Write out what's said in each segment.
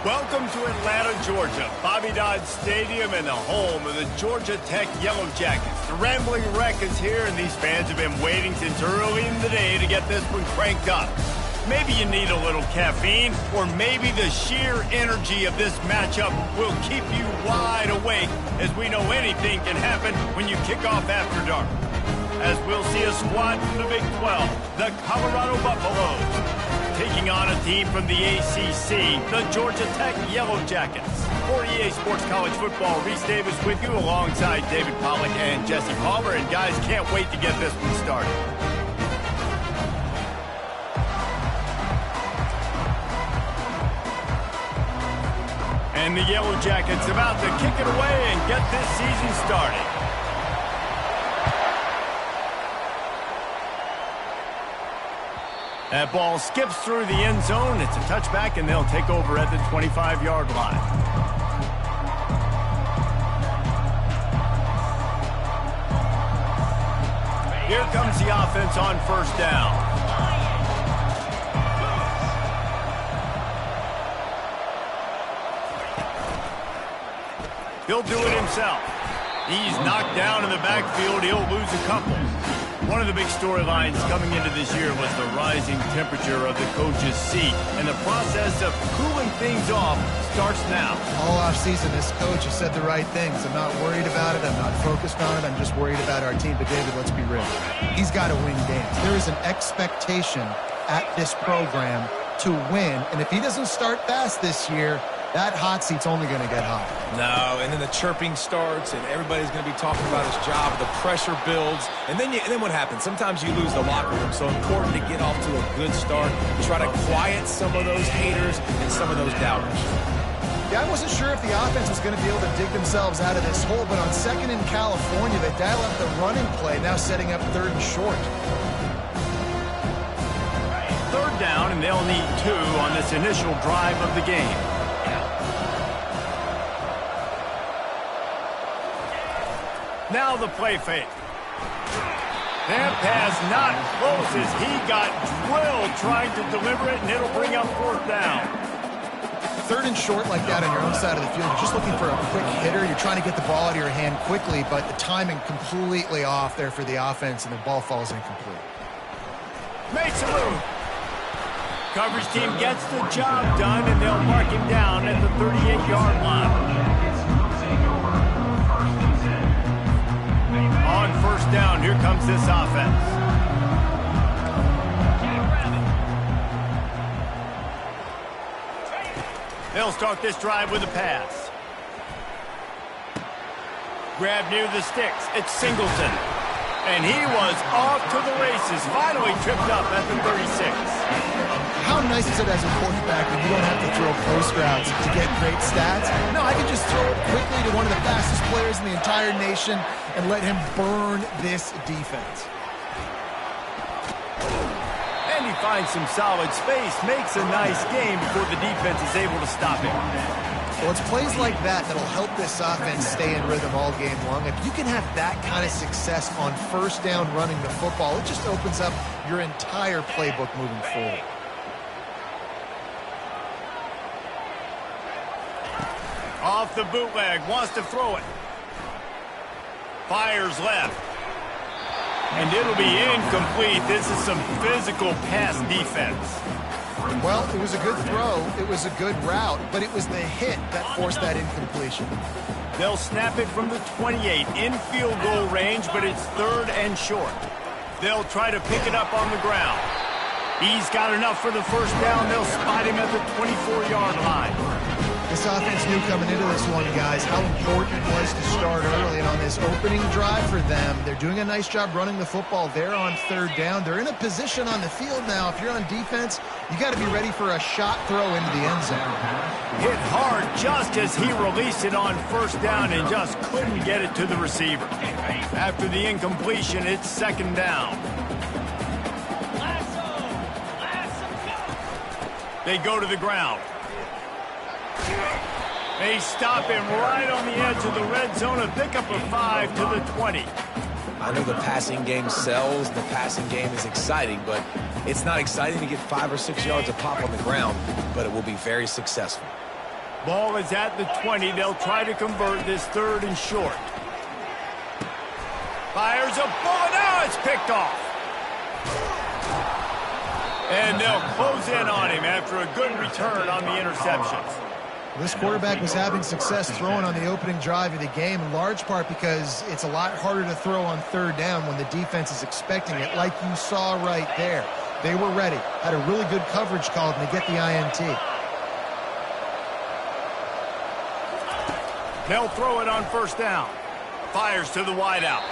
Welcome to Atlanta, Georgia, Bobby Dodd Stadium and the home of the Georgia Tech Yellow Jackets. The Rambling Wreck is here, and these fans have been waiting since early in the day to get this one cranked up. Maybe you need a little caffeine, or maybe the sheer energy of this matchup will keep you wide awake, as we know anything can happen when you kick off after dark. As we'll see a squad from the Big 12, the Colorado Buffaloes, taking on a team from the ACC, the Georgia Tech Yellow Jackets. For EA Sports College Football, Reese Davis with you alongside David Pollack and Jesse Palmer. And guys, can't wait to get this one started. And the Yellow Jackets about to kick it away and get this season started. That ball skips through the end zone. It's a touchback, and they'll take over at the 25-yard line. Here comes the offense on first down. He'll do it himself. He's knocked down in the backfield. He'll lose a couple. One of the big storylines coming into this year was the rising temperature of the coach's seat, and the process of cooling things off starts now. All offseason, this coach has said the right things. I'm not worried about it. I'm not focused on it. I'm just worried about our team. But, David, let's be real. He's got to win games. There is an expectation at this program to win, and if he doesn't start fast this year, that hot seat's only going to get hot. No, and then the chirping starts, and everybody's going to be talking about his job. The pressure builds, and then what happens? Sometimes you lose the locker room. So important to get off to a good start. Try to quiet some of those haters and some of those doubters. Yeah, I wasn't sure if the offense was going to be able to dig themselves out of this hole, but on second in California, they dial up the running play, now setting up third and short. Third down, and they'll need 2 on this initial drive of the game. Now the play fake. That pass not close as he got drilled trying to deliver it, and it'll bring up fourth down. Third and short like that on your own side of the field, you're just looking for a quick hitter. You're trying to get the ball out of your hand quickly, but the timing completely off there for the offense, and the ball falls incomplete. Makes a move. Coverage team gets the job done, and they'll mark him down at the 38-yard line. On first down, here comes this offense. They'll start this drive with a pass. Grab near the sticks. It's Singleton. And he was off to the races. Finally tripped up at the 36. How nice is it as a quarterback when you don't have to throw post routes to get great stats? No, I can just throw it quickly to one of the fastest players in the entire nation and let him burn this defense. And he finds some solid space, makes a nice game before the defense is able to stop him. Well, it's plays like that that'll help this offense stay in rhythm all game long. If you can have that kind of success on first down running the football, it just opens up your entire playbook moving forward. Off the bootleg, wants to throw it. Fires left. And it'll be incomplete. This is some physical pass defense. Well, it was a good throw. It was a good route, but it was the hit that forced that incompletion. They'll snap it from the 28 in field goal range, but it's third and short. They'll try to pick it up on the ground. He's got enough for the first down. They'll spot him at the 24-yard line. This offense knew coming into this one, guys, how important it was to start early. And on this opening drive for them, they're doing a nice job running the football. They're on third down. They're in a position on the field now. If you're on defense, you got to be ready for a shot throw into the end zone. Hit hard just as he released it on first down and just couldn't get it to the receiver. After the incompletion, it's second down. They go to the ground. They stop him right on the edge of the red zone. A pickup of 5 to the 20. I know the passing game sells. The passing game is exciting, but it's not exciting to get 5 or 6 yards of pop on the ground, but it will be very successful. Ball is at the 20. They'll try to convert this 3rd and short. Fires a bullet. Now it's picked off. And they'll close in on him after a good return on the interception. This quarterback was having success throwing on the opening drive of the game, in large part because it's a lot harder to throw on 3rd down when the defense is expecting it, like you saw right there. They were ready, had a really good coverage call, and they get the INT. They'll throw it on 1st down. Fires to the wideout.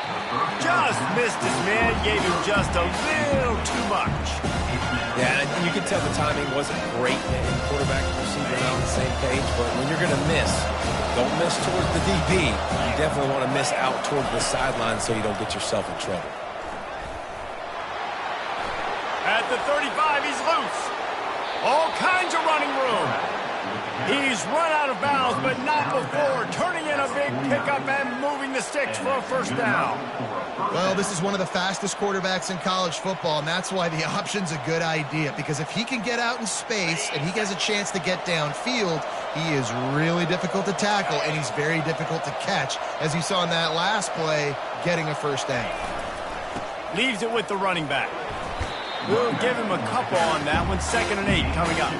Just missed his man, gave him just a little too much. Yeah, and you can tell the timing wasn't great, and quarterback and receiver not on the same page, but when you're going to miss, don't miss towards the DB. You definitely want to miss out towards the sideline so you don't get yourself in trouble. At the 35, he's loose. All kinds of running room. He's run out of bounds, but not before turning in a big pickup and moving the sticks for a 1st down. Well, this is one of the fastest quarterbacks in college football, and that's why the option's a good idea, because if he can get out in space and he has a chance to get downfield, he is really difficult to tackle, and he's very difficult to catch, as you saw in that last play, getting a 1st down. Leaves it with the running back. We'll give him a couple on that one. 2nd and 8 coming up.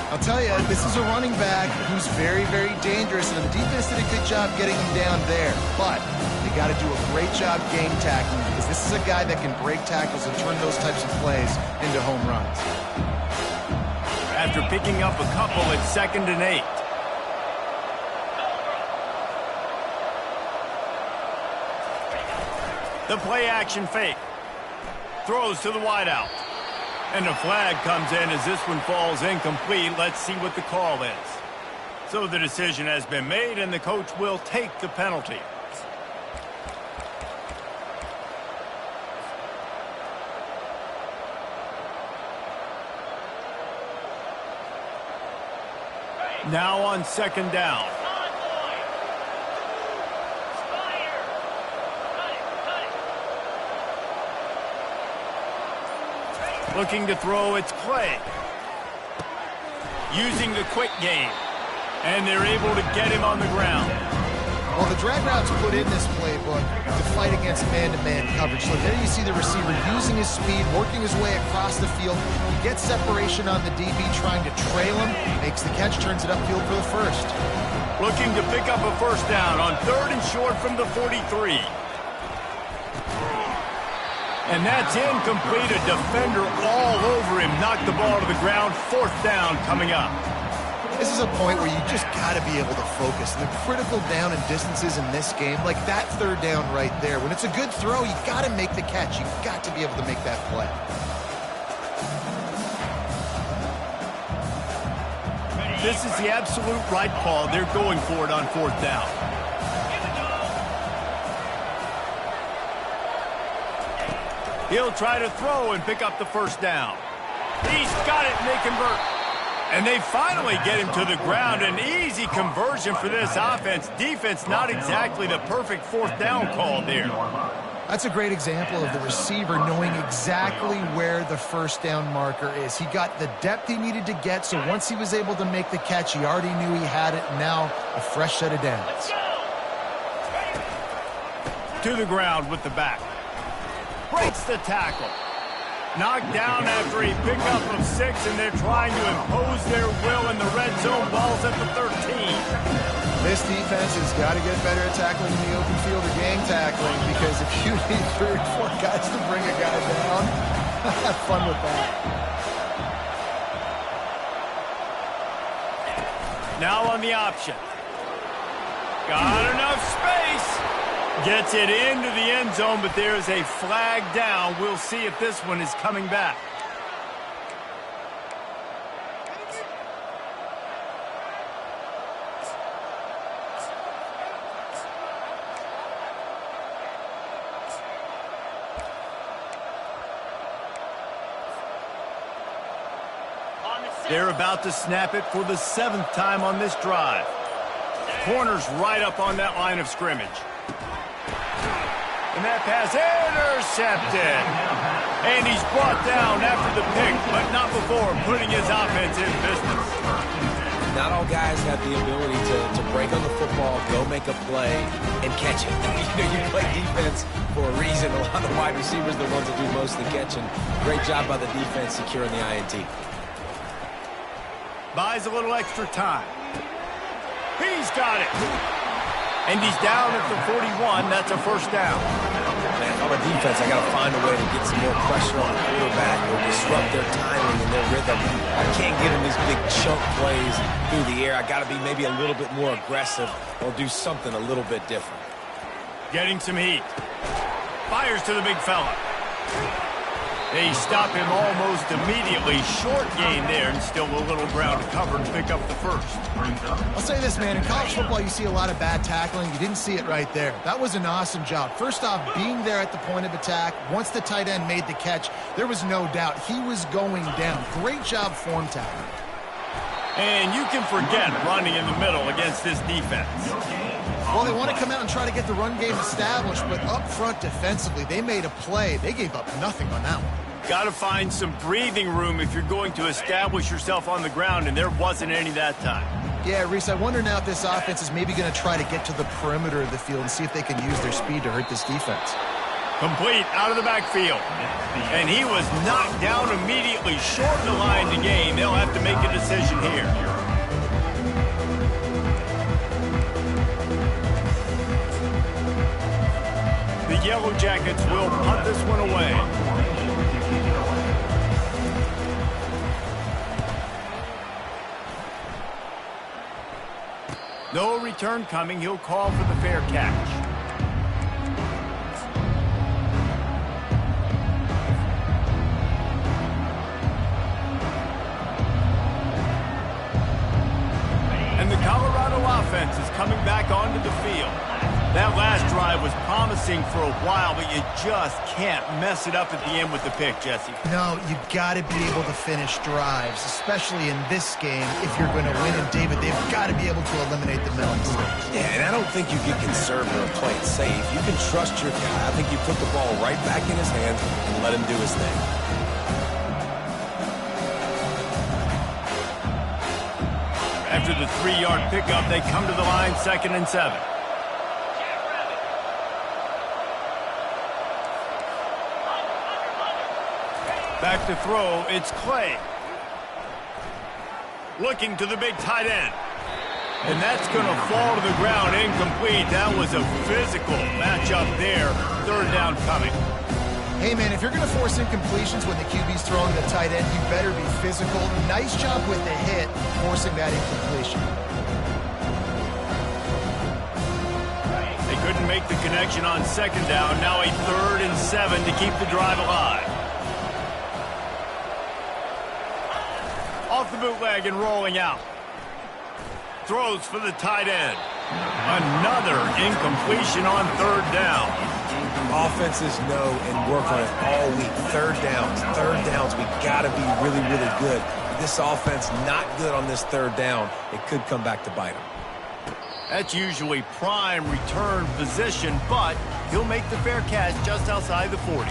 I'll tell you, this is a running back who's very, very dangerous, and the defense did a good job getting him down there. But they got to do a great job game tackling, because this is a guy that can break tackles and turn those types of plays into home runs. After picking up a couple, it's 2nd and 8. The play action fake. Throws to the wideout. And a flag comes in as this one falls incomplete. Let's see what the call is. So the decision has been made, and the coach will take the penalty. Now on 2nd down. Looking to throw, it's Clay. Using the quick game. And they're able to get him on the ground. Well, the drag route's put in this playbook to fight against man-to-man coverage. So there you see the receiver using his speed, working his way across the field. He gets separation on the DB, trying to trail him, makes the catch, turns it upfield for the 1st. Looking to pick up a 1st down on 3rd and short from the 43. And that's incomplete. A defender all over him. Knocked the ball to the ground. 4th down coming up. This is a point where you just got to be able to focus. The critical down and distances in this game, like that 3rd down right there. When it's a good throw, you got to make the catch. You've got to be able to make that play. This is the absolute right call. They're going for it on 4th down. He'll try to throw and pick up the 1st down. He's got it, and they convert. And they finally get him to the ground. An easy conversion for this offense. Defense, not exactly the perfect 4th down call there. That's a great example of the receiver knowing exactly where the 1st down marker is. He got the depth he needed to get, so once he was able to make the catch, he already knew he had it. Now, a fresh set of downs. To the ground with the back. Breaks the tackle. Knocked down after a pickup of 6, and they're trying to impose their will in the red zone. Ball's at the 13. This defense has got to get better at tackling in the open field or gang tackling, because if you need 3 or 4 guys to bring a guy down, have fun with that. Now on the option. Got enough space. Gets it into the end zone, but there is a flag down. We'll see if this one is coming back. They're about to snap it for the 7th time on this drive. Corner's right up on that line of scrimmage. And that pass intercepted. And he's brought down after the pick, but not before putting his offense in business. not all guys have the ability to break on the football, go make a play, and catch it. You play defense for a reason. A lot of wide receivers are the ones that do most of the catching. Great job by the defense securing the INT. Buys a little extra time. He's got it. And he's down at the 41. That's a first down. Man, on the defense, I got to find a way to get some more pressure on the quarterback or disrupt their timing and their rhythm. I can't get them these big chunk plays through the air. I got to be maybe a little bit more aggressive or do something a little bit different. Getting some heat. Fires to the big fella. They stop him almost immediately. Short gain there, and still a little ground to cover to pick up the first. I'll say this, man. In college football, you see a lot of bad tackling. You didn't see it right there. That was an awesome job. First off, being there at the point of attack. Once the tight end made the catch, there was no doubt he was going down. Great job form tackling. And you can forget running in the middle against this defense. Well, they want to come out and try to get the run game established, but up front defensively, they made a play. They gave up nothing on that one. Got to find some breathing room if you're going to establish yourself on the ground, and there wasn't any that time. Yeah, Reese, I wonder now if this offense is maybe going to try to get to the perimeter of the field and see if they can use their speed to hurt this defense. Complete out of the backfield. And he was knocked down immediately, short the line to gain. They'll have to make a decision here. The Yellow Jackets will punt this one away. No return coming. He'll call for the fair catch. And the Colorado offense is coming back onto the field. That last drive was promising for a while, but you just can't mess it up at the end with the pick, Jesse. No, you got to be able to finish drives, especially in this game. If you're going to win, and David, they've got to be able to eliminate the mental mistakes. Yeah, and I don't think you get conservative or play it safe. You can trust your guy. I think you put the ball right back in his hands and let him do his thing. After the 3-yard pickup, they come to the line, 2nd and 7. Back to throw, it's Clay. Looking to the big tight end. And that's going to fall to the ground, incomplete. That was a physical matchup there. 3rd down coming. Hey, man, if you're going to force incompletions when the QB's throwing the tight end, you better be physical. Nice job with the hit, forcing that incompletion. They couldn't make the connection on 2nd down. Now a 3rd and 7 to keep the drive alive. Off the bootleg and rolling out. Throws for the tight end. Another incompletion on 3rd down. Offenses know and work on it all week. 3rd downs, we got to be really, really good. This offense not good on this 3rd down. It could come back to bite them. That's usually prime return position, but he'll make the fair catch just outside the 40.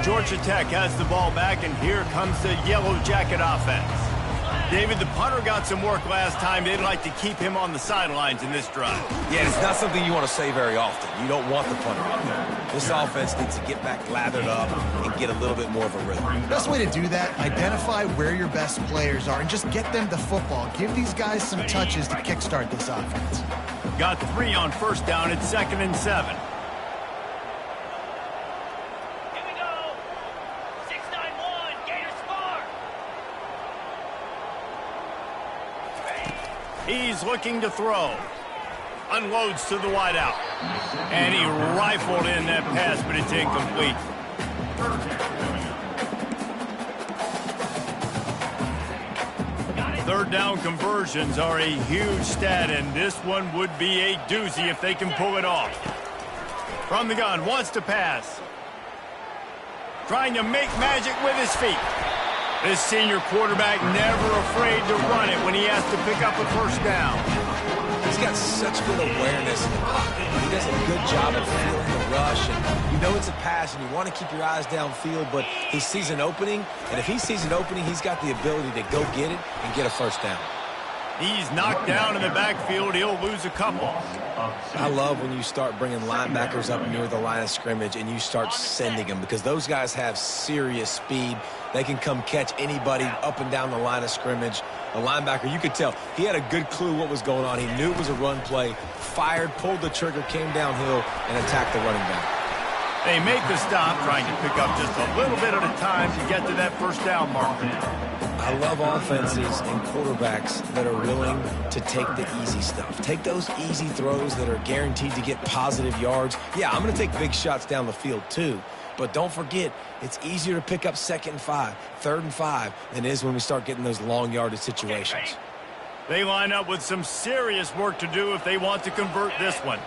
Georgia Tech has the ball back, and here comes the Yellow Jacket offense. David, the punter got some work last time. They'd like to keep him on the sidelines in this drive. Yeah, it's not something you want to say very often. You don't want the punter out there. This offense needs to get back lathered up and get a little bit more of a rhythm. Best way to do that, identify where your best players are and just get them the football. Give these guys some touches to kickstart this offense. Got 3 on 1st down at 2nd and 7. He's looking to throw. Unloads to the wideout. And he rifled in that pass, but it's incomplete. Third down conversions are a huge stat, and this one would be a doozy if they can pull it off. From the gun, wants to pass. Trying to make magic with his feet. This senior quarterback never afraid to run it when he has to pick up a 1st down. He's got such good awareness in the pocket. He does a good job of feeling the rush, and you know it's a pass, and you want to keep your eyes downfield, but he sees an opening, and if he sees an opening, he's got the ability to go get it and get a first down. He's knocked down in the backfield. He'll lose a couple. I love when you start bringing linebackers up near the line of scrimmage and you start sending them, because those guys have serious speed. They can come catch anybody up and down the line of scrimmage. The linebacker, you could tell, he had a good clue what was going on. He knew it was a run play, fired, pulled the trigger, came downhill, and attacked the running back. They make the stop, trying to pick up just a little bit at a time to get to that first down marker. I love offenses and quarterbacks that are willing to take the easy stuff. Take those easy throws that are guaranteed to get positive yards. Yeah, I'm going to take big shots down the field too. But don't forget, it's easier to pick up 2nd and 5, 3rd and 5 than it is when we start getting those long yardage situations. They line up with some serious work to do if they want to convert this one.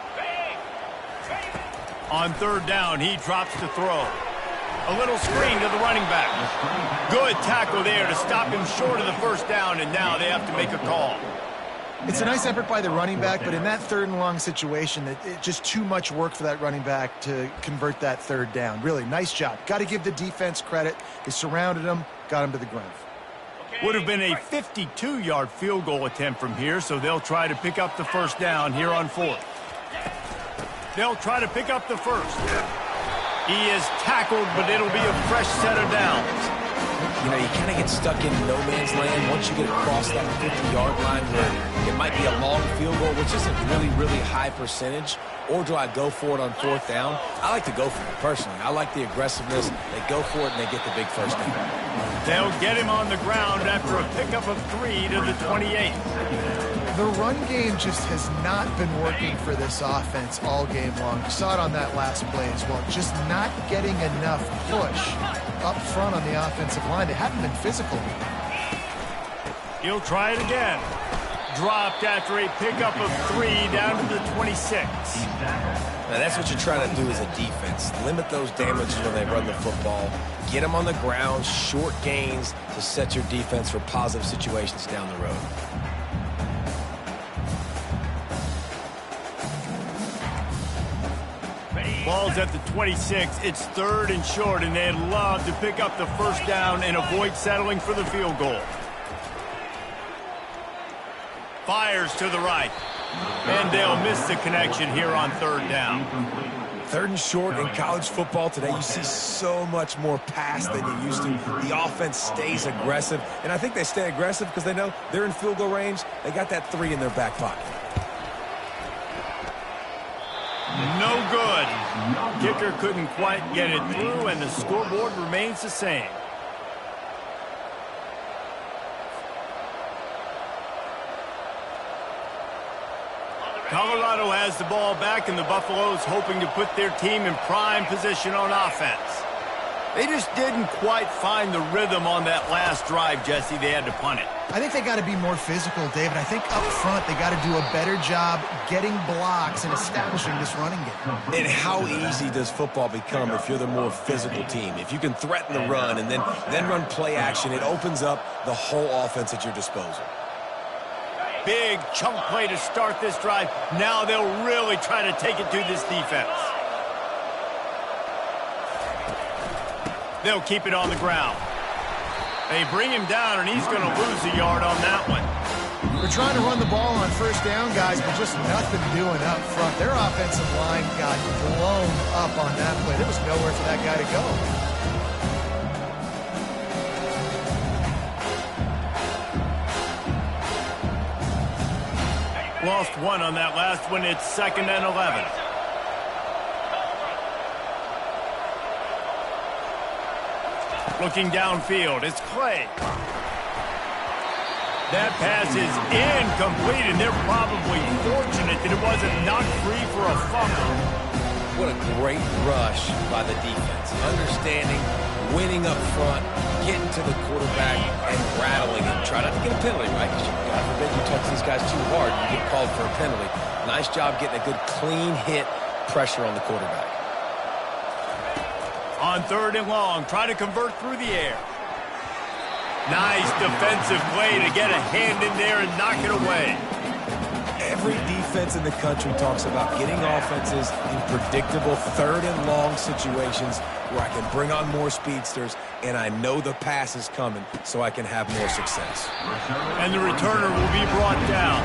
On 3rd down, he drops to throw. A little screen to the running back. Good tackle there to stop him short of the first down, and now they have to make a call. It's a nice effort by the running back, but in that 3rd and long situation, it's just too much work for that running back to convert that 3rd down. Really, nice job. Got to give the defense credit. They surrounded him, got him to the ground. Would have been a 52-yard field goal attempt from here, so they'll try to pick up the first down here on 4th. They'll try to pick up the first. He is tackled, but it'll be a fresh set of downs. You know, you kind of get stuck in no man's land once you get across that 50-yard line where it might be a long field goal, which isn't really high percentage, or do I go for it on 4th down? I like to go for it, personally. I like the aggressiveness. They go for it, and they get the big first down. They'll get him on the ground after a pickup of 3 to the 28. The run game just has not been working for this offense all game long. You saw it on that last play as well. Just not getting enough push up front on the offensive line. They haven't been physical. He'll try it again. Dropped after a pickup of 3 down to the 26. Now that's what you're trying to do as a defense. Limit those damages when they run the football. Get them on the ground, short gains to set your defense for positive situations down the road. Ball's at the 26. It's 3rd and short, and they'd love to pick up the first down and avoid settling for the field goal. Fires to the right. And they'll miss the connection here on 3rd down. 3rd and short in college football today, you see so much more pass than you used to. The offense stays aggressive, and I think they stay aggressive because they know they're in field goal range. They got that 3 in their back pocket. No good. Kicker couldn't quite get it through, and the scoreboard remains the same. Colorado has the ball back, and the Buffaloes hoping to put their team in prime position on offense. They just didn't quite find the rhythm on that last drive, Jesse. They had to punt it. I think they got to be more physical, David. I think up front they got to do a better job getting blocks and establishing this running game. And how easy does football become if you're the more physical team? If you can threaten the run and then run play action, it opens up the whole offense at your disposal. Big chunk play to start this drive. Now they'll really try to take it to this defense. They'll keep it on the ground. They bring him down, and he's going to lose a yard on that one. They're trying to run the ball on first down, guys, but just nothing doing up front. Their offensive line got blown up on that play. There was nowhere for that guy to go. Lost 1 on that last one. It's 2nd and 11. Looking downfield, it's Clay. That pass is incomplete, and they're probably fortunate that it wasn't knocked free for a fumble. What a great rush by the defense. Understanding, winning up front, getting to the quarterback, and rattling him. Try not to get a penalty, right? Because God forbid you touch these guys too hard, you get called for a penalty. Nice job getting a good clean hit, pressure on the quarterback. On 3rd and long, try to convert through the air. Nice defensive play to get a hand in there and knock it away. Every defense in the country talks about getting offenses in predictable third and long situations where I can bring on more speedsters and I know the pass is coming so I can have more success. And the returner will be brought down.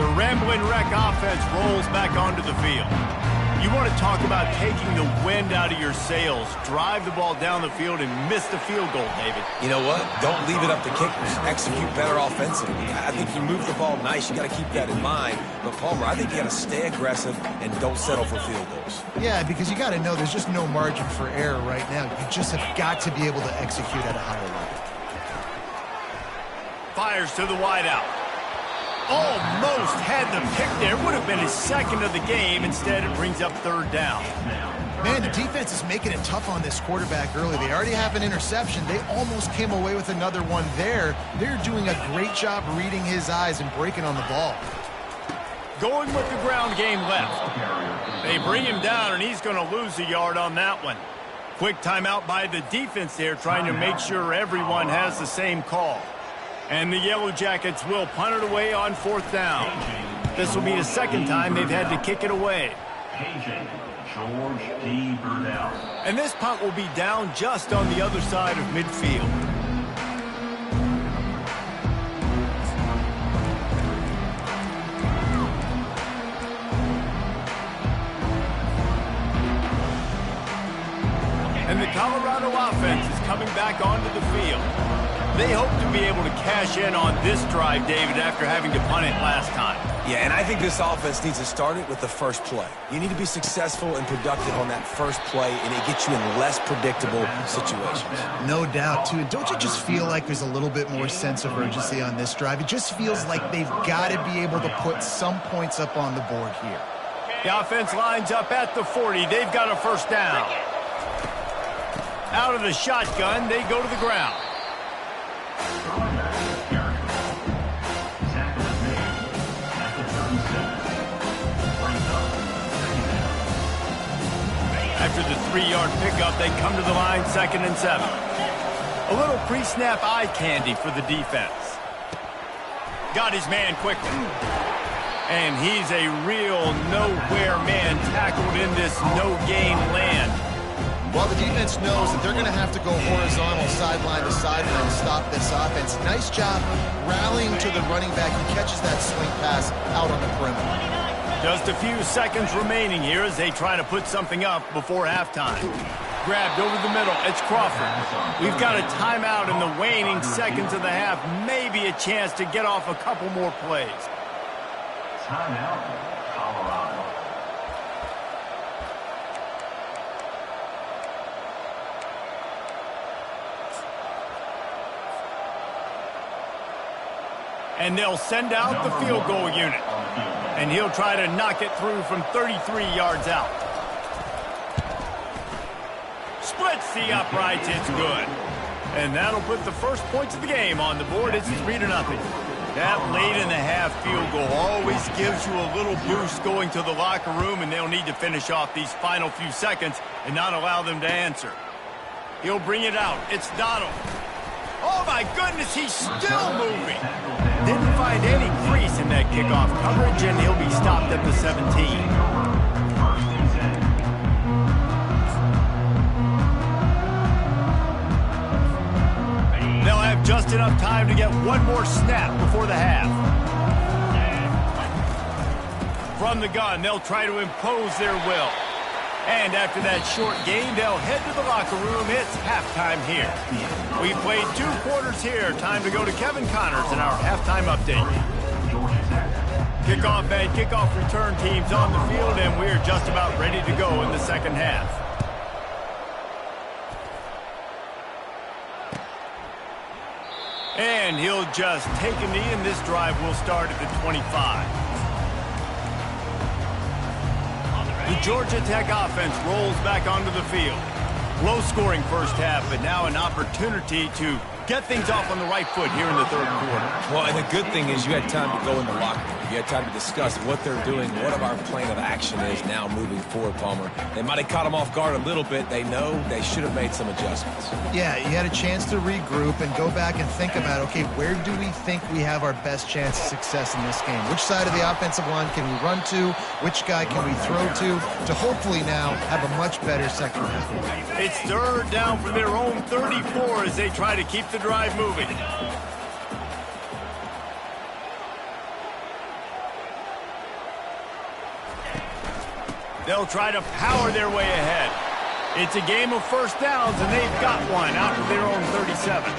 The Rambling Wreck offense rolls back onto the field. You want to talk about taking the wind out of your sails. Drive the ball down the field and miss the field goal, David. You know what? Don't leave it up to kickers. Execute better offensively. I think you move the ball nice. You got to keep that in mind. But, Palmer, I think you got to stay aggressive and don't settle for field goals. Yeah, because you got to know there's just no margin for error right now. You just have got to be able to execute at a higher level. Fires to the wideout. Almost had the pick there. Would have been his second of the game. Instead, it brings up third down. Man, the defense is making it tough on this quarterback early. They already have an interception. They almost came away with another one there. They're doing a great job reading his eyes and breaking on the ball. Going with the ground game left. They bring him down, and he's going to lose a yard on that one. Quick timeout by the defense there, trying to make sure everyone has the same call. And the Yellow Jackets will punt it away on fourth down. This will be the second time they've had to kick it away. And this punt will be down just on the other side of midfield. And the Colorado offense is coming back onto the field. They hope to be able to cash in on this drive, David, after having to punt it last time. Yeah, and I think this offense needs to start it with the first play. You need to be successful and productive on that first play, and it gets you in less predictable situations. No doubt, too. Don't you just feel like there's a little bit more sense of urgency on this drive? It just feels like they've got to be able to put some points up on the board here. The offense lines up at the 40. They've got a first down. Out of the shotgun, they go to the ground. After the 3-yard pickup, they come to the line, 2nd and 7. A little pre-snap eye candy for the defense. Got his man quickly. And he's a real nowhere man tackled in this no-gain land. Well, the defense knows that they're going to have to go horizontal sideline to sideline to stop this offense. Nice job rallying to the running back. He catches that swing pass out on the perimeter. Just a few seconds remaining here as they try to put something up before halftime. Grabbed over the middle. It's Crawford. We've got a timeout in the waning seconds of the half. Maybe a chance to get off a couple more plays. Timeout, Colorado. And they'll send out the field goal unit. And he'll try to knock it through from 33 yards out. Splits the uprights. It's good. And that'll put the first points of the game on the board. It's 3-0. That late in the half field goal always gives you a little boost going to the locker room, and they'll need to finish off these final few seconds and not allow them to answer. He'll bring it out. It's Donald. Oh, my goodness, he's still moving. Didn't find any crease in that kickoff coverage, and he'll be stopped at the 17. They'll have just enough time to get one more snap before the half. From the gun, they'll try to impose their will. And after that short gain, they'll head to the locker room. It's halftime here. We played 2 quarters here. Time to go to Kevin Connors in our halftime update. Kickoff and kickoff return teams on the field, and we're just about ready to go in the second half. And he'll just take a knee, and this drive will start at the 25. The Georgia Tech offense rolls back onto the field. Low-scoring first half, but now an opportunity to get things off on the right foot here in the third quarter. Well, and the good thing is you had time to go in the locker room. You had time to discuss what they're doing, what of our plan of action is now moving forward, Palmer. They might have caught them off guard a little bit. They know they should have made some adjustments. Yeah, you had a chance to regroup and go back and think about, okay, where do we think we have our best chance of success in this game? Which side of the offensive line can we run to? Which guy can we throw to hopefully now have a much better second half? It's third down from their own 34 as they try to keep the drive moving. They'll try to power their way ahead. It's a game of first downs, and they've got one out of their own 37.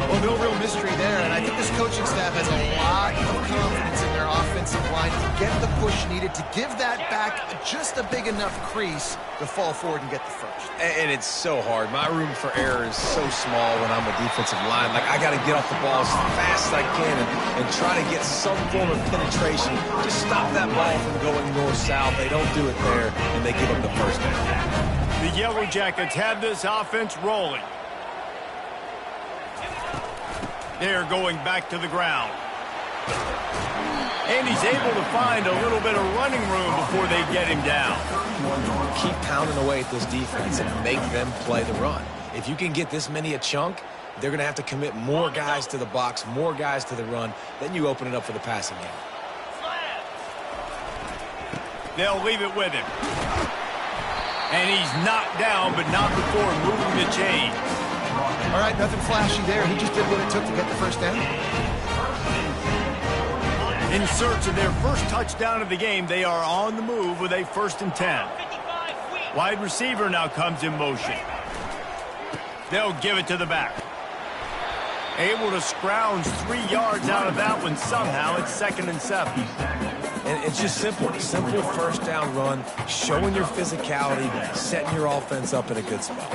Well, no real mystery there, and I think this coaching staff has a lot of confidence in their offensive line to get the push needed to give that back just a big enough crease to fall forward and get the first. And it's so hard. My room for error is so small when I'm a defensive line. Like, I got to get off the ball as fast as I can and try to get some form of penetration. Just stop that ball from going north-south. They don't do it there, and they give up the first down. The Yellow Jackets have this offense rolling. They're going back to the ground. And he's able to find a little bit of running room before they get him down. Keep pounding away at this defense and make them play the run. If you can get this many a chunk, they're going to have to commit more guys to the box, more guys to the run. Then you open it up for the passing game. They'll leave it with him. And he's knocked down, but not before moving the chain. All right, nothing flashy there. He just did what it took to get the first down. In search of their first touchdown of the game, they are on the move with a 1st and 10. Wide receiver now comes in motion. They'll give it to the back. Able to scrounge 3 yards out of that one somehow. It's 2nd and 7. And it's just simple first down run, showing your physicality, setting your offense up in a good spot.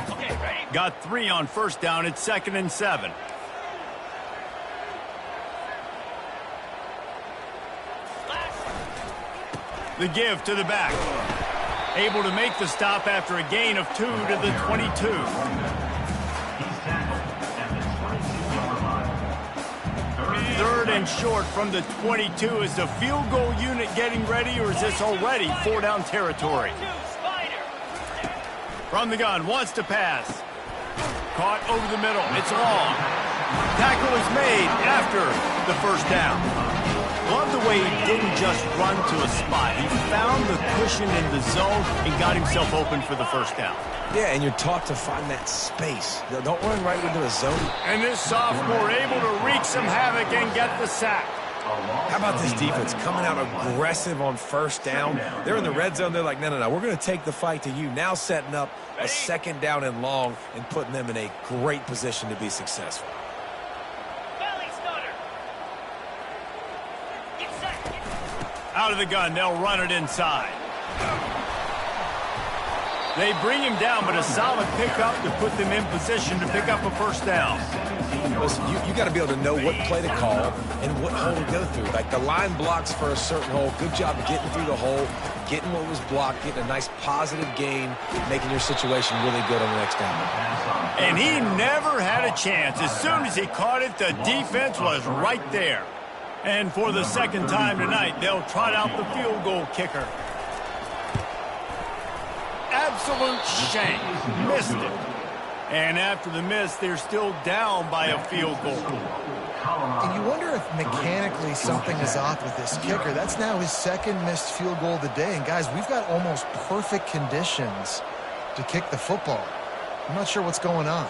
Got 3 on first down. It's 2nd and 7. The give to the back. Able to make the stop after a gain of 2 to the 22. Third and short from the 22. Is the field goal unit getting ready, or is this already 4-down territory? From the gun, wants to pass. Caught over the middle. It's long. Tackle is made after the first down. Love the way he didn't just run to a spot. He found the cushion in the zone and got himself open for the first down. Yeah, and you're taught to find that space. Don't run right into a zone. And this sophomore able to wreak some havoc and get the sack. How about this defense coming out aggressive on first down? They're in the red zone. They're like, no, we're going to take the fight to you. Now setting up a 2nd down and long and putting them in a great position to be successful. Out of the gun, they'll run it inside. They bring him down, but a solid pickup to put them in position to pick up a first down. Listen, you got to be able to know what play to call and what hole to go through. Like, the line blocks for a certain hole. Good job getting through the hole, getting what was blocked, getting a nice positive gain, making your situation really good on the next down. And he never had a chance. As soon as he caught it, the defense was right there. And for the 2nd time tonight, they'll trot out the field goal kicker. Absolute shank. Missed it. And after the miss, they're still down by a field goal. And you wonder if mechanically something is off with this kicker. That's now his 2nd missed field goal of the day. And guys, we've got almost perfect conditions to kick the football. I'm not sure what's going on.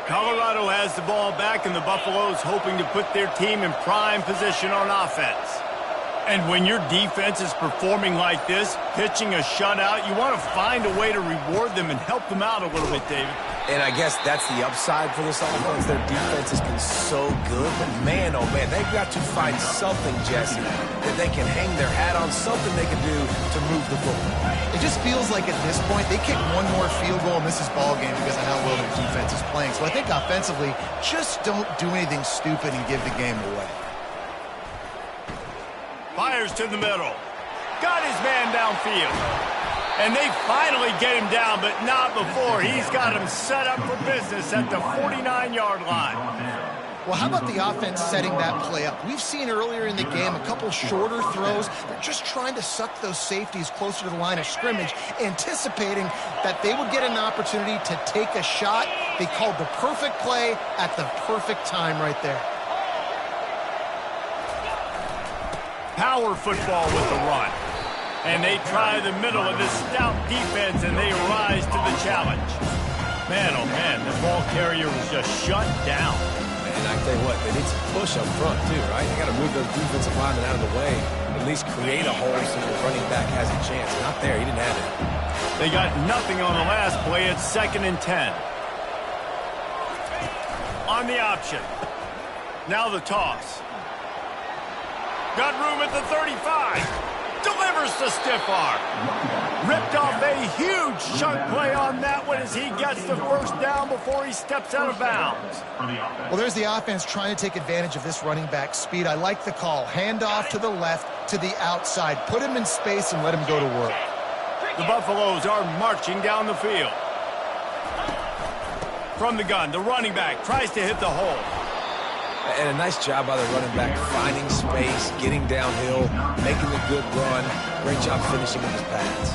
Colorado has the ball back, and the Buffaloes hoping to put their team in prime position on offense. And when your defense is performing like this, pitching a shutout, you want to find a way to reward them and help them out a little bit, David. And I guess that's the upside for this offense. Their defense has been so good, but man, oh man, they've got to find something, Jesse, that they can hang their hat on, something they can do to move the football. It just feels like at this point, they kick one more field goal and miss this ball game because of how well their defense is playing. So I think offensively, just don't do anything stupid and give the game away. Fires to the middle. Got his man downfield. And they finally get him down, but not before. He's got him set up for business at the 49-yard line. Well, how about the offense setting that play up? We've seen earlier in the game a couple shorter throws. They're just trying to suck those safeties closer to the line of scrimmage, anticipating that they would get an opportunity to take a shot. They called the perfect play at the perfect time right there. Power football with the run. And they try the middle of this stout defense, and they rise to the challenge. Man, oh man, the ball carrier was just shut down. And I tell you what, they need some push up front too, right? You got to move those defensive linemen out of the way, at least create a hole so the running back has a chance. Not there, he didn't have it. They got nothing on the last play. It's 2nd and 10. On the option. Now the toss. Got room at the 35. Delivers the stiff arm. Ripped off a huge chunk play on that one as he gets the first down before he steps out of bounds. Well, there's the offense trying to take advantage of this running back speed. I like the call. Hand off to the left, to the outside. Put him in space and let him go to work. The Buffaloes are marching down the field. From the gun, the running back tries to hit the hole. And a nice job by the running back, finding space, getting downhill, making a good run. Great job finishing with his pads.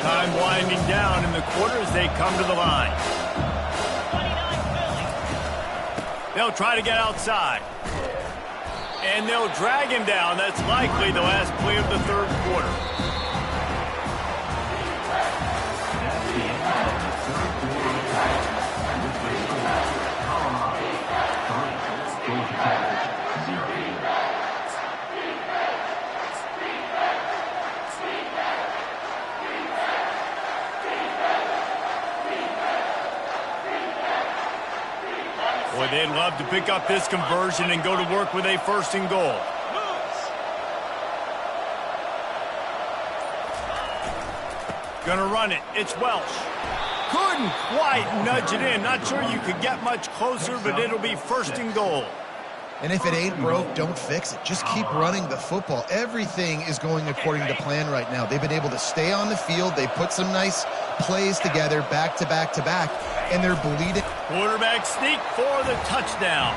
Time winding down in the quarter as they come to the line. They'll try to get outside. And they'll drag him down. That's likely the last play of the third quarter. Boy, they'd love to pick up this conversion and go to work with a 1st and goal. Gonna run it. It's Welsh. Couldn't quite nudge it in. Not sure you could get much closer, but it'll be 1st and goal. And if it ain't broke, don't fix it. Just keep running the football. Everything is going according to plan right now. They've been able to stay on the field. They put some nice plays together back to back to back, and they're bleeding. Quarterback sneak for the touchdown.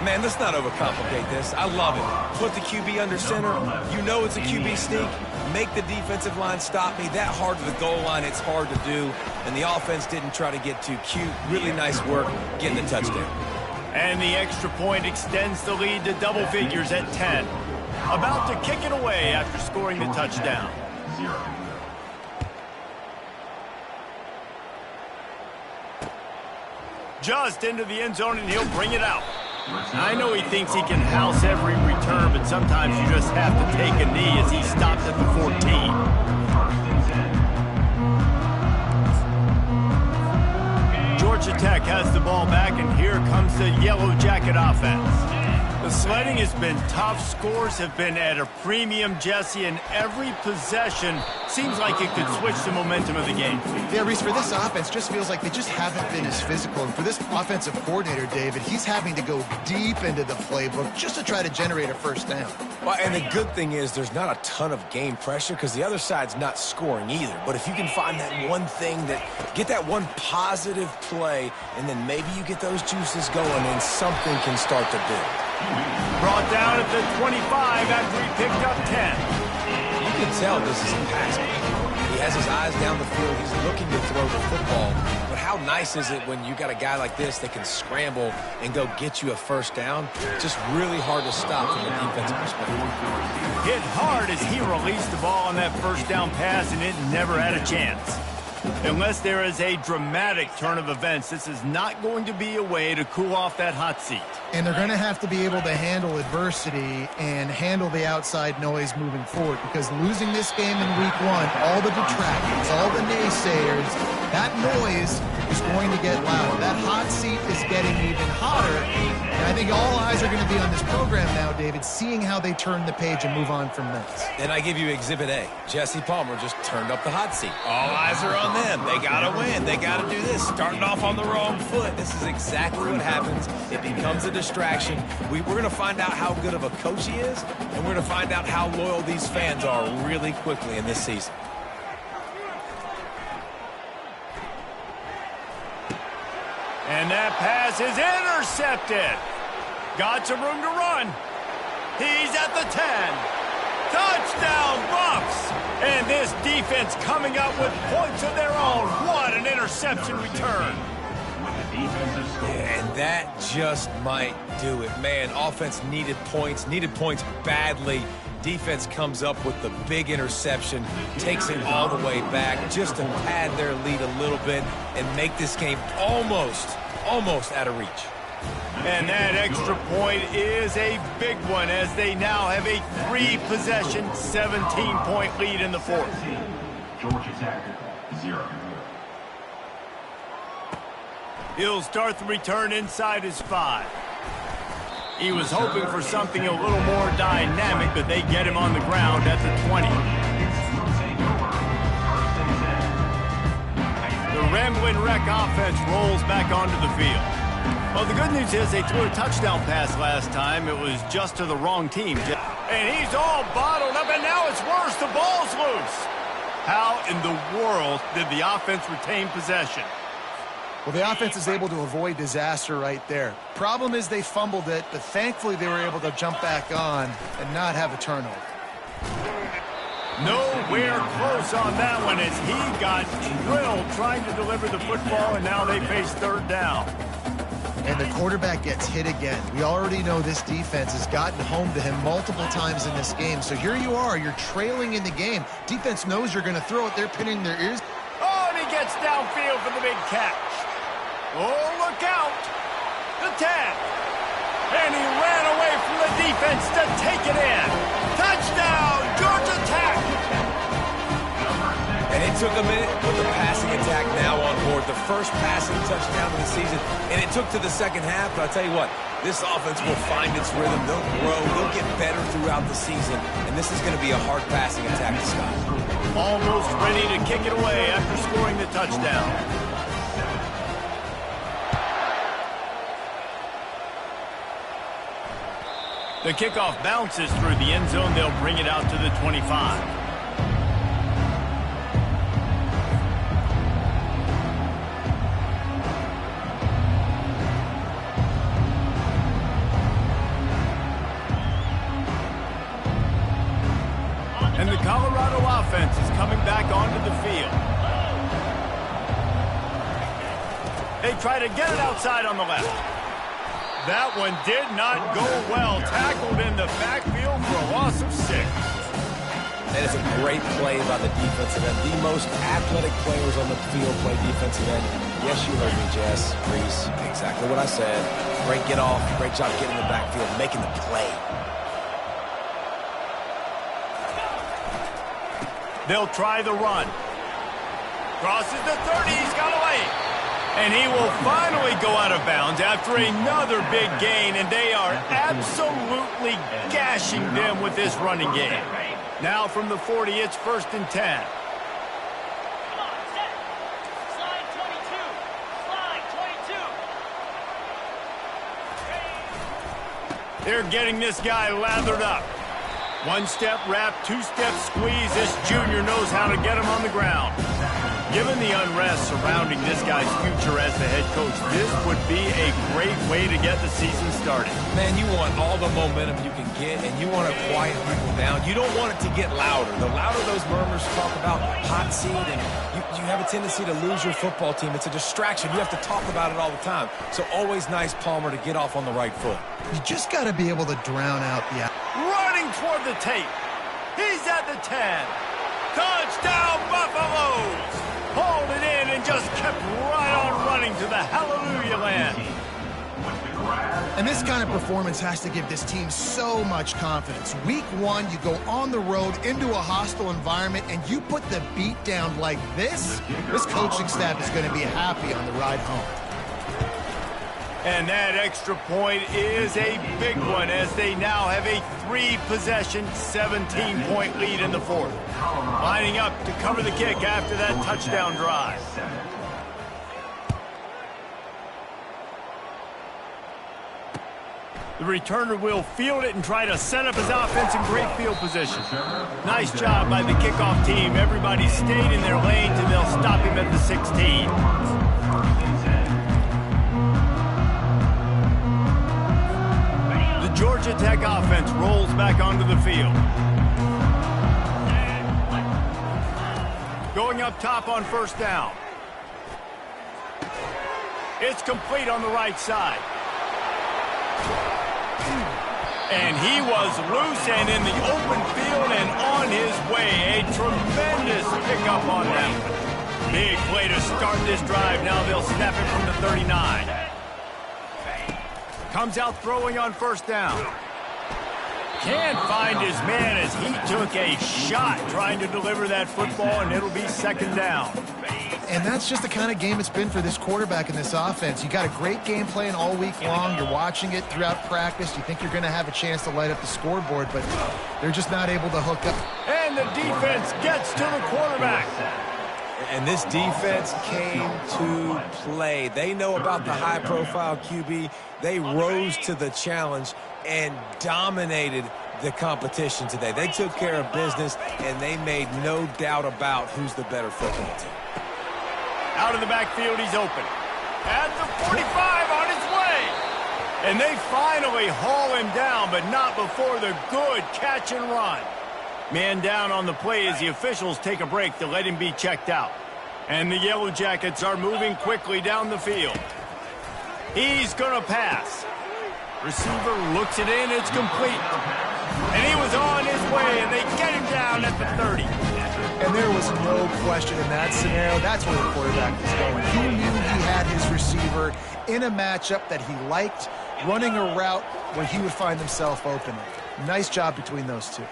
Man, let's not overcomplicate this. I love it. Put the QB under center. You know it's a QB sneak. Make the defensive line stop me. That hard to the goal line, it's hard to do. And the offense didn't try to get too cute. Really nice work getting the touchdown. And the extra point extends the lead to double figures at 10. About to kick it away after scoring the touchdown. Just into the end zone, and he'll bring it out. I know he thinks he can house every return, but sometimes you just have to take a knee as he stops at the 14. Georgia Tech has the ball back, and here comes the Yellow Jacket offense. The sledding has been tough. Scores have been at a premium, Jesse, and every possession seems like it could switch the momentum of the game. Yeah, Reese, for this offense, just feels like they just haven't been as physical. And for this offensive coordinator, David, he's having to go deep into the playbook just to try to generate a 1st down. Well, and the good thing is there's not a ton of game pressure because the other side's not scoring either. But if you can find that one thing, get that one positive play, and then maybe you get those juices going and something can start to build. Brought down at the 25 after he picked up 10. You can tell this is a pass play. He has his eyes down the field. He's looking to throw the football. But how nice is it when you got a guy like this that can scramble and go get you a 1st down? Just really hard to stop from a defensive perspective. Hit hard as he released the ball on that 1st down pass, and it never had a chance. Unless there is a dramatic turn of events, this is not going to be a way to cool off that hot seat. And they're going to have to be able to handle adversity and handle the outside noise moving forward, because losing this game in week 1, all the detractors, all the naysayers, that noise is going to get louder. That hot seat is getting even hotter. And I think all eyes are going to be on this program now, David, seeing how they turn the page and move on from this. And I give you Exhibit A. Jesse Palmer just turned up the hot seat. All eyes are on them. They got to win. They got to do this. Starting off on the wrong foot. This is exactly what happens. It becomes a distraction. We're going to find out how good of a coach he is, and we're going to find out how loyal these fans are really quickly in this season. And that pass is intercepted. Got some room to run. He's at the 10. Touchdown, Buffs! And this defense coming up with points of their own. What an interception return. Yeah, and that just might do it. Man, offense needed points badly. Defense comes up with the big interception, takes it all the way back just to pad their lead a little bit and make this game almost out of reach. And that extra point is a big one as they now have a 3-possession, 17-point lead in the fourth. Georgia Tech, 0. He'll start the return inside his 5. He was hoping for something a little more dynamic, but they get him on the ground at the 20. The Rambling Wreck offense rolls back onto the field. Well, the good news is they threw a touchdown pass last time. It was just to the wrong team. And he's all bottled up, and now it's worse. The ball's loose. How in the world did the offense retain possession? Well, the offense is able to avoid disaster right there. Problem is they fumbled it, but thankfully they were able to jump back on and not have a turnover. Nowhere close on that one as he got drilled trying to deliver the football, and now they face third down. And the quarterback gets hit again. We already know this defense has gotten home to him multiple times in this game. So here you are, you're trailing in the game. Defense knows you're going to throw it. They're pinning their ears. Oh, and he gets downfield for the big catch. Oh, look out. The 10. And he ran away from the defense to take it in. Touchdown, Georgia Tech. And it took a minute, but the passing attack now on board. The first passing touchdown of the season, and it took to the second half. But I'll tell you what, this offense will find its rhythm. They'll grow. They'll get better throughout the season. And this is going to be a hard passing attack to stop. Almost ready to kick it away after scoring the touchdown. The kickoff bounces through the end zone. They'll bring it out to the 25. And the Colorado offense is coming back onto the field. They try to get it outside on the left. That one did not go well. Tackled in the backfield for a loss of 6. That is a great play by the defensive end. The most athletic players on the field play defensive end. Yes, you heard me, Jess, Reese. Exactly what I said. Great get off. Great job getting in the backfield, making the play. They'll try the run. Crosses the 30. He's got away. And he will finally go out of bounds after another big gain, and they are absolutely gashing them with this running game. Now from the 40, it's 1st and 10. Come on, set. Slide 22. Slide 22. They're getting this guy lathered up. 1-step wrap, 2-step squeeze. This junior knows how to get him on the ground. Given the unrest surrounding this guy's future as the head coach, this would be a great way to get the season started. Man, you want all the momentum you can get, and you want to quiet people down. You don't want it to get louder. The louder those murmurs talk about hot seat, and you have a tendency to lose your football team. It's a distraction. You have to talk about it all the time. So always nice, Palmer, to get off on the right foot. You just got to be able to drown out the... Running toward the tape. He's at the 10. Touchdown, Buffaloes! Hauled it in and just kept right on running to the hallelujah land. And this kind of performance has to give this team so much confidence. Week 1, you go on the road into a hostile environment, and you put the beat down like this. This coaching staff is going to be happy on the ride home. And that extra point is a big one as they now have a 3-possession, 17-point lead in the fourth. Lining up to cover the kick after that touchdown drive. The returner will field it and try to set up his offense in great field position. Nice job by the kickoff team. Everybody stayed in their lanes, and they'll stop him at the 16. Tech offense rolls back onto the field. Going up top on first down. It's complete on the right side. And he was loose and in the open field and on his way. A tremendous pickup on that one. Big play to start this drive. Now they'll snap it from the 39. Comes out throwing on first down. Can't find his man as he took a shot trying to deliver that football, and it'll be second down. And that's just the kind of game it's been for this quarterback in this offense. You got a great game plan all week long. You're watching it throughout practice. You think you're going to have a chance to light up the scoreboard, but they're just not able to hook up. And the defense gets to the quarterback. And this defense came to play. They know about the high-profile QB. They rose to the challenge and dominated the competition today. They took care of business, and they made no doubt about who's the better football team. Out of the backfield, he's open. At the 45, on his way. And they finally haul him down, but not before the good catch and run. Man down on the play as the officials take a break to let him be checked out. And the Yellow Jackets are moving quickly down the field. He's going to pass. Receiver looks it in, it's complete. And he was on his way, and they get him down at the 30. And there was no question in that scenario. That's where the quarterback was going. He knew he had his receiver in a matchup that he liked, running a route where he would find himself open. Nice job between those two.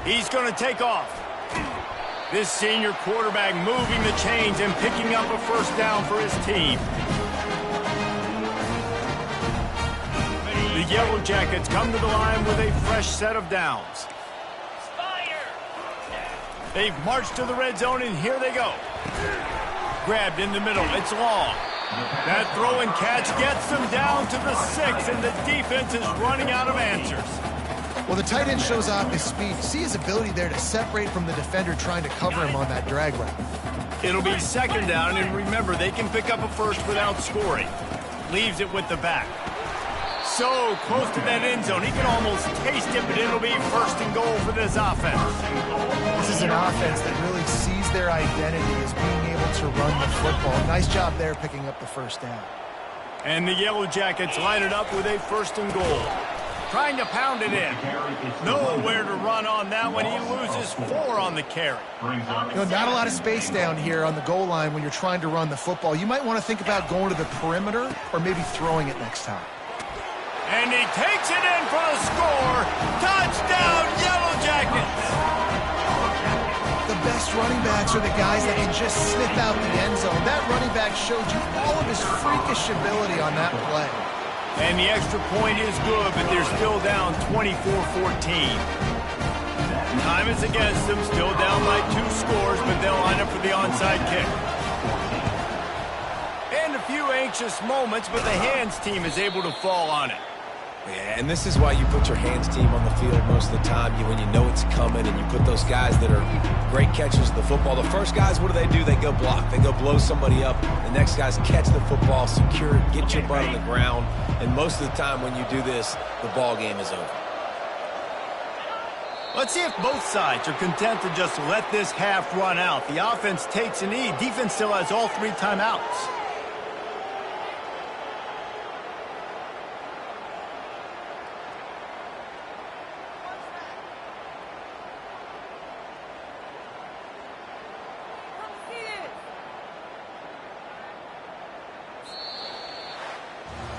He's going to take off. This senior quarterback moving the chains and picking up a first down for his team. The Yellow Jackets come to the line with a fresh set of downs. They've marched to the red zone, and here they go. Grabbed in the middle. It's long. That throw and catch gets them down to the 6, and the defense is running out of answers. Well, the tight end shows off his speed. See his ability there to separate from the defender trying to cover him on that drag route. It'll be second down, and remember, they can pick up a first without scoring. Leaves it with the back. So close to that end zone, he can almost taste it, but it'll be first and goal for this offense. This is an offense that really sees their identity as being able to run the football. Nice job there picking up the first down. And the Yellow Jackets line it up with a first and goal. Trying to pound it in. Nowhere to run on that one. He loses 4 on the carry. You know, not a lot of space down here on the goal line when you're trying to run the football. You might want to think about going to the perimeter or maybe throwing it next time. And he takes it in for the score. Touchdown, Yellow Jackets! The best running backs are the guys that can just sniff out the end zone. That running back showed you all of his freakish ability on that play. And the extra point is good, but they're still down 24-14. Time is against them, still down by 2 scores, but they'll line up for the onside kick. And a few anxious moments, but the hands team is able to fall on it. Yeah, and this is why you put your hands team on the field most of the time. When you know it's coming, and you put those guys that are great catchers of the football. The first guys, what do? They go block. They go blow somebody up. The next guys catch the football, secure it, get your butt on the ground. And most of the time when you do this, the ball game is over. Let's see if both sides are content to just let this half run out. The offense takes a knee. Defense still has all 3 timeouts.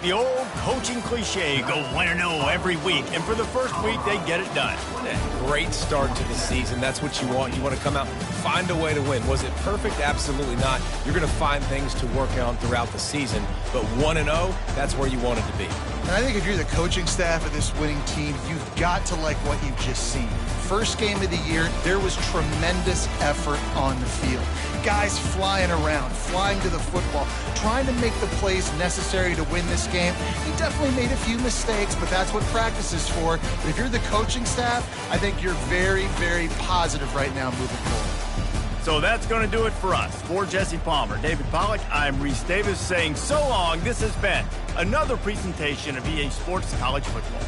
The old coaching cliche, go win or no every week. And for the first week, they get it done. Great start to the season. That's what you want. You want to come out, find a way to win. Was it perfect? Absolutely not. You're going to find things to work on throughout the season. But 1-0, that's where you want it to be. And I think if you're the coaching staff of this winning team, you've got to like what you've just seen. First game of the year, there was tremendous effort on the field. Guys flying around, flying to the football, trying to make the plays necessary to win this game. He definitely made a few mistakes, but that's what practice is for. But if you're the coaching staff, I think you're very, very positive right now moving forward. So that's going to do it for us. For Jesse Palmer, David Pollack, I'm Reese Davis saying so long. This has been another presentation of EA Sports College Football.